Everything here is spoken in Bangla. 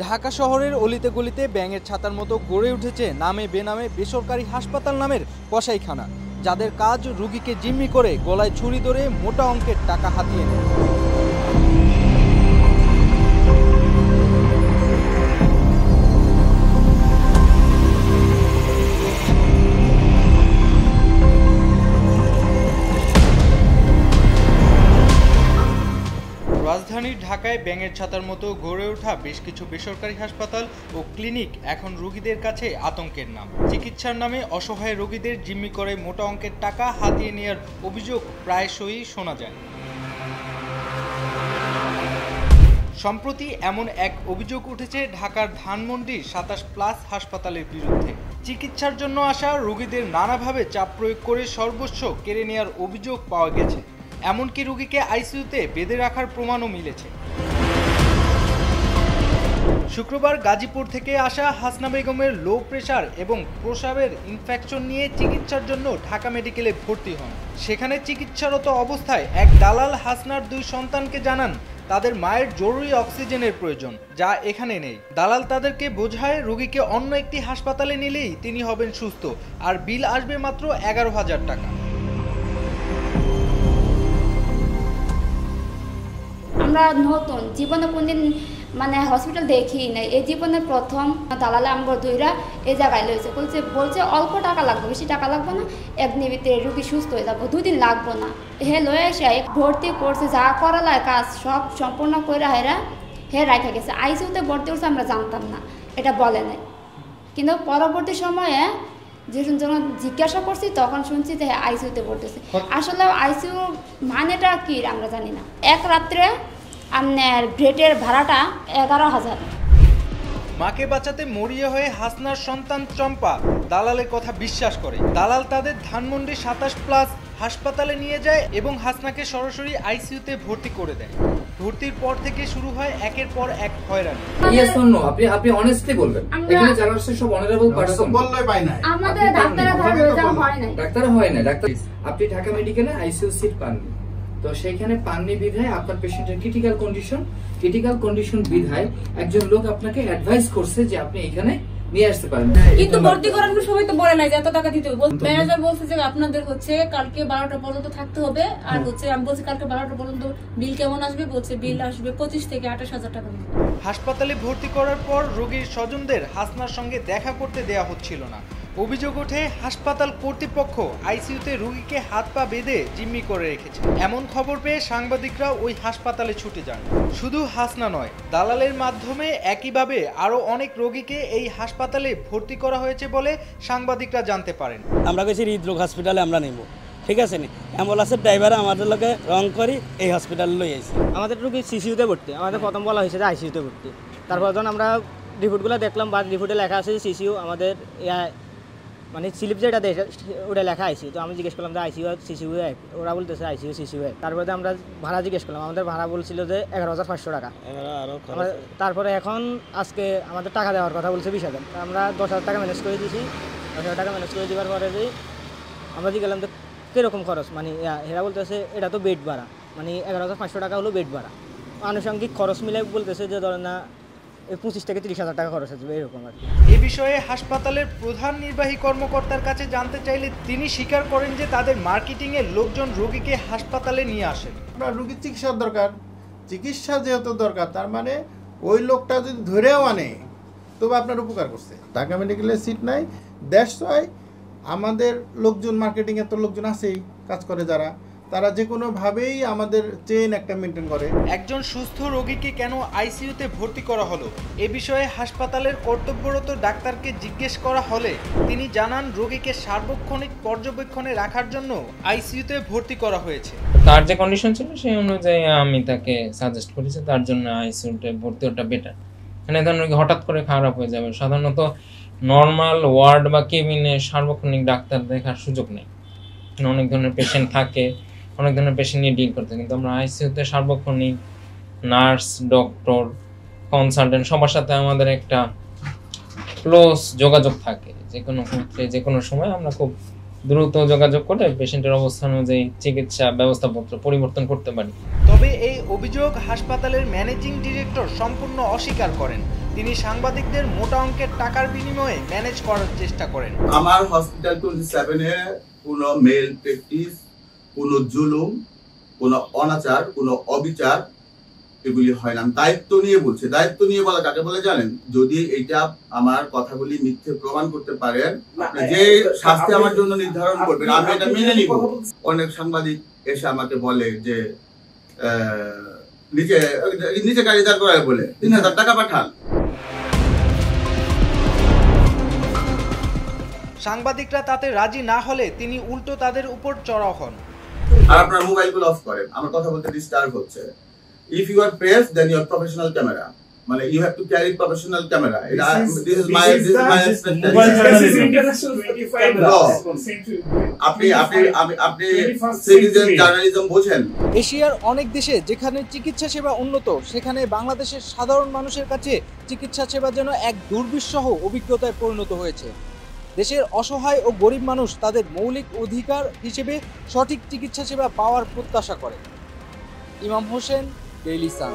ঢাকা শহরের অলিতে গলিতে ব্যাঙের ছাতার মতো গড়ে উঠেছে নামে বেনামে বেসরকারি হাসপাতাল নামের কসাইখানা, যাদের কাজ রোগীকে জিম্মি করে গলায় ছুরি ধরে মোটা অঙ্কের টাকা হাতিয়ে নেয়। রাজধানীর ঢাকায় ব্যাঙের ছাতার মতো গড়ে ওঠা বেশ কিছু বেসরকারি হাসপাতাল ও ক্লিনিক এখন রোগীদের কাছে আতঙ্কের নাম। চিকিৎসার নামে অসহায় রোগীদের জিম্মি করে মোটা অঙ্কের টাকা হাতিয়ে নেওয়ার অভিযোগ প্রায়শই শোনা যায়। সম্প্রতি এমন এক অভিযোগ উঠেছে ঢাকার ধানমন্ডির ২৭+ হাসপাতালের বিরুদ্ধে। চিকিৎসার জন্য আসা রোগীদের নানাভাবে চাপ প্রয়োগ করে সর্বস্ব কেড়ে নেওয়ার অভিযোগ পাওয়া গেছে। এমনকি রোগীকে আইসিইউতে বেঁধে রাখার প্রমাণও মিলেছে। শুক্রবার গাজীপুর থেকে আসা হাসনা বেগমের লো প্রেশার এবং প্রস্রাবের ইনফেকশন নিয়ে চিকিৎসার জন্য ঢাকা মেডিকেলে ভর্তি হন। সেখানে চিকিৎসারত অবস্থায় এক দালাল হাসনার 2 সন্তানকে জানান তাদের মায়ের জরুরি অক্সিজেনের প্রয়োজন, যা এখানে নেই। দালাল তাদেরকে বোঝায় রোগীকে অন্য একটি হাসপাতালে নিলেই তিনি হবেন সুস্থ, আর বিল আসবে মাত্র 11,000 টাকা। আমরা নতুন জীবনে কোনদিন হসপিটাল দেখি নাই, এই জীবনে প্রথম দালালে আমরা দুইরা এই জায়গায় লইছে। বলছে অল্প টাকা লাগবে, বেশি টাকা লাগবে না, একদিনের ভিতরে রুগী সুস্থ হয়ে যাবো, 2 দিন লাগবো না। হে লয়ে এসে ভর্তি করছে, যা করা লাগে কাজ সব সম্পূর্ণ করে হে রাখা গেছে। আইসিইউতে ভর্তি করছে আমরা জানতাম না, এটা বলে নাই। কিন্তু পরবর্তী সময়ে যখন জিজ্ঞাসা করছি তখন শুনছি যে আইসিইউতে ভর্তি হচ্ছে। আসলে আইসিইউ মানেটা কি আমরা জানি না। এক রাত্রে আপনার বেডের ভাড়াটা 11,000। মাকে বাঁচাতে মরিয়া হয়ে হাসনার সন্তান চম্পা দালালের কথা বিশ্বাস করে। দালাল তাদের ধানমন্ডি ২৭+ হাসপাতালে নিয়ে যায় এবং হাসনাকে সরাসরি আইসিইউতে ভর্তি করে দেয়। ভর্তির পর থেকে শুরু হয় একের পর এক হয়রানি। ইয়েস অর নো, আপনি অনেস্টলি বলবেন। এখানে যারা আছে সব অনারেবল পারসন, বললেই পাই না। আমাদের ডাক্তাররা হয় না। ডাক্তার আপনি ঢাকা মেডিকেলে আইসিইউ সিট পাননি, তো সেইখানে পাননি বিধায় আপনার পেশেন্টের ক্রিটিক্যাল কন্ডিশন বিধায় একজন লোক আপনাকে অ্যাডভাইস করছে যে আপনি এখানে নিয়ে আসতে পারেন। কিন্তু ভর্তি করানোর সময় তো বলে নাই যে এত টাকা দিতে হবে। ম্যানেজার বলছে যে আপনাদের কালকে 12টা পর্যন্ত থাকতে হবে, আর আমি বলছি কালকে 12টা পর্যন্ত বিল কেমন আসবে, বলছে বিল আসবে 25 থেকে 28,000 টাকা। হাসপাতালে ভর্তি করার পর রোগীর স্বজনদের হাসনার সঙ্গে দেখা করতে দেয়া হচ্ছিল না। অভিযোগ ওঠে হাসপাতাল কর্তৃপক্ষ আইসিইউতে রোগীকে হাত পা বেঁধে জিম্মি করে রেখেছে। এমন খবর পেয়ে সাংবাদিকরা ওই হাসপাতালে ছুটে যান। শুধু হাসনা নয়, দালালের মাধ্যমে একইভাবে আরো অনেক রোগীকে এই হাসপাতালে ভর্তি করা হয়েছে বলে সাংবাদিকরা জানতে পারেন। আমরা গেছি হৃদরোগ হসপিটালে আমরা নেব, ঠিক আছে নি? অ্যাম্বুলেন্সের ড্রাইভার আমাদের লোকে রং করি এই হসপিটালে লই আইছি। আমাদের রোগী সিসিইউতে ভর্তি, আমাদের প্রথম বলা হয়েছে যে আইসিইউতে ভর্তি। তারপর যখন আমরা রিপোর্টগুলো দেখলাম বা রিপোর্টে লেখা আছে যে সিসিইউ, আমাদের স্লিপ যেটা দেয় ওটা লেখা আইসিইউ। তো আমি জিজ্ঞেস করলাম যে আইসিইউ সিসিইউ এক, ওরা বলতেছে আইসিইউ সিসিইউ এক। তারপরে আমরা ভাড়া জিজ্ঞেস করলাম, আমাদের ভাড়া বলছিল যে 11,500 টাকা। তারপরে এখন আজকে আমাদের টাকা দেওয়ার কথা বলছে 20,000। আমরা 10,000 টাকা ম্যানেজ করে দিয়েছি। 10,000 টাকা ম্যানেজ করে দেওয়ার পরে আমরা জিজ্ঞাসলাম যে কীরকম খরচ, এরা বলতেছে এটা তো বেড ভাড়া, 11,500 টাকা হলো বেড ভাড়া। আনুষঙ্গিক খরচ মিলে বলতেছে যে ধরেন না 25 থেকে 30,000 টাকা খরচ আসবে, এরকম আর কি। এ বিষয়ে হাসপাতালের প্রধান নির্বাহী কর্মকর্তার কাছে জানতে চাইলে তিনি স্বীকার করেন যে তাদের মার্কেটিং এর লোকজন রোগীকে হাসপাতালে নিয়ে আসেন। আপনার রোগীর চিকিৎসার দরকার, চিকিৎসা যেহেতু দরকার, তার ওই লোকটা যদি ধরেও আনে তবে আপনার উপকার করছে। ঢাকা মেডিকেলে সিট নাই, দ্যাটস ওয়াই আমাদের লোকজন, মার্কেটিং এর তো লোকজন আছেই, কাজ করে যারা, তারা যে কোনোভাবেই আমাদের চেইন একটা মেনটেন করে। একজন সুস্থ রোগীকে কেন আইসিইউতে ভর্তি করা হলো এ বিষয়ে হাসপাতালের কর্তব্যরত ডাক্তারকে জিজ্ঞেস করা হলে তিনি জানান রোগীকে সার্বক্ষণিক পর্যবেক্ষণে রাখার জন্য আইসিইউতে ভর্তি করা হয়েছে। তার যে কন্ডিশন ছিল সেই অনুযায়ী আমি তাকে সাজেস্ট করেছি, তার জন্য আইসিইউতে ভর্তি ওটা বেটার। মানে ধরুন রোগী হঠাৎ করে খারাপ হয়ে যাবে, সাধারণত নর্মাল ওয়ার্ড বা কেবিনে সার্বক্ষণিক ডাক্তার দেখার সুযোগ নেই। অনেক ধরনের পেশেন্ট থাকে, অনেক ধরনের পেশেন্ট নিয়ে ডিল করতে, কিন্তু আমরা আইসিইউতে সার্বক্ষণিক নার্স, ডক্টর, কনসালটেন্ট সবার সাথে আমাদের একটা ক্লোজ যোগাযোগ থাকে। যে কোনো ক্ষেত্রে যে কোনো সময় আমরা খুব দ্রুত যোগাযোগ করে পেশেন্টের অবস্থা অনুযায়ী চিকিৎসা ব্যবস্থাপত্র পরিবর্তন করতে পারি। তবে এই অভিযোগ হাসপাতালের ম্যানেজিং ডিরেক্টর সম্পূর্ণ অস্বীকার করেন। তিনি সাংবাদিকদের মোটা অঙ্কের টাকার বিনিময়ে ম্যানেজ করার চেষ্টা করেন। আমার হসপিটাল 27-এ কোনো মেল প্র্যাকটিস, কোনো জুলুম, কোনো অনাচার, কোনো অবিচার এগুলি হয় না। দায়িত্ব নিয়ে বলছে। দায়িত্ব নিয়ে বলা কাকে বলে জানেন? যদি এইটা আমার কথাগুলি মিথ্যে প্রমাণ করতে পারেন, যে শাস্তি আমার জন্য নির্ধারণ করবেন আমি এটা মেনে নিব। অনেক সাংবাদিক এসে আমাকে বলে যে নিচে গাড়ি দাঁড় করায় বলে 3000 টাকা পাঠান। সাংবাদিকরা তাতে রাজি না হলে তিনি উল্টো তাদের উপর চড়াও হন। আর আপনার মোবাইলগুলো অফ করেন, আমার কথা বলতে ডিস্টার্ব হচ্ছে। If you are press, then you are professional camera. মানে you have to carry professional camera. This is my আপনি সিটিজেন জার্নালিজম বোঝেন। এশিয়ার অনেক দেশে যেখানে চিকিৎসা সেবা উন্নত, সেখানে বাংলাদেশের সাধারণ মানুষের কাছে চিকিৎসা সেবা যেন এক দুর্বিষহ অভিজ্ঞতায় পরিণত হয়েছে। দেশের অসহায় ও গরিব মানুষ তাদের মৌলিক অধিকার হিসেবে সঠিক চিকিৎসা সেবা পাওয়ার প্রত্যাশা করে। ইমাম হোসেন, ডেইলি সান।